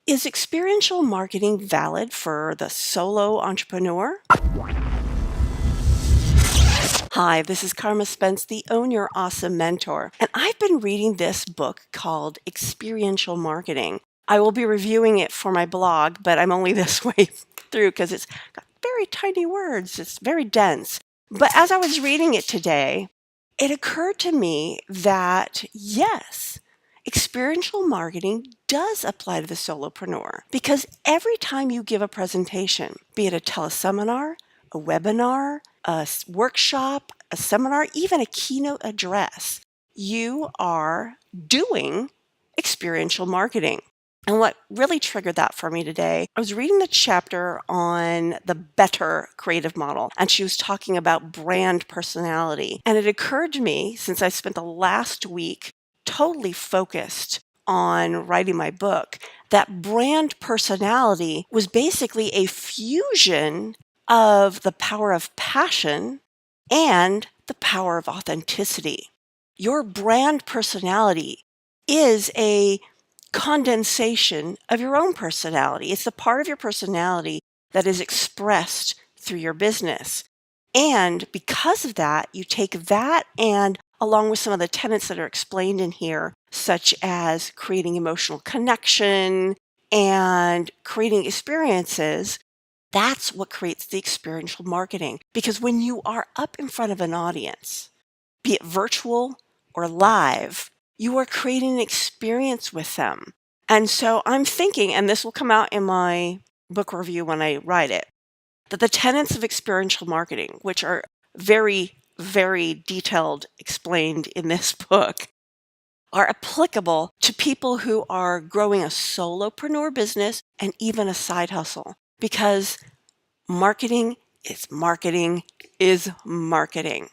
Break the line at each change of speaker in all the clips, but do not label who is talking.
Is experiential marketing valid for the solo entrepreneur? Hi, this is Carma Spence, the Own Your Awesome Mentor, and I've been reading this book called Experiential Marketing. I will be reviewing it for my blog, but I'm only this way through because it's got very tiny words. It's very dense. But as I was reading it today, it occurred to me that yes, experiential marketing does apply to the solopreneur because every time you give a presentation, be it a teleseminar, a webinar, a workshop, a seminar, even a keynote address, you are doing experiential marketing. And what really triggered that for me today, I was reading the chapter on the better creative model, and she was talking about brand personality. And it occurred to me, since I spent the last week totally focused on writing my book, that brand personality was basically a fusion of the power of passion and the power of authenticity. Your brand personality is a condensation of your own personality. It's the part of your personality that is expressed through your business. And because of that, you take that and along with some of the tenets that are explained in here, such as creating emotional connection and creating experiences, that's what creates the experiential marketing. Because when you are up in front of an audience, be it virtual or live, you are creating an experience with them. And so I'm thinking, and this will come out in my book review when I write it, that the tenets of experiential marketing, which are very, very detailed, explained in this book, are applicable to people who are growing a solopreneur business and even a side hustle. Because marketing is marketing is marketing.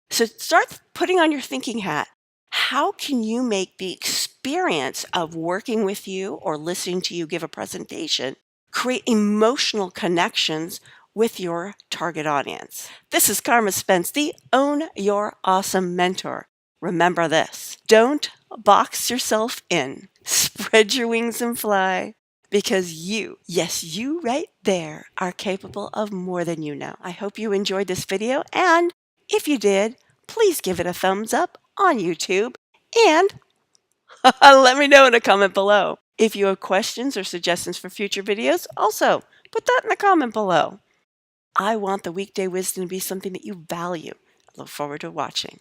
So start putting on your thinking hat. How can you make the experience of working with you or listening to you give a presentation create emotional connections with your target audience? This is Carma Spence, the Own Your Awesome Mentor. Remember this, don't box yourself in. Spread your wings and fly. Because you, yes, you right there, are capable of more than you know. I hope you enjoyed this video, and if you did, please give it a thumbs up on YouTube and let me know in a comment below. If you have questions or suggestions for future videos, also put that in the comment below. I want the weekday wisdom to be something that you value. I look forward to watching.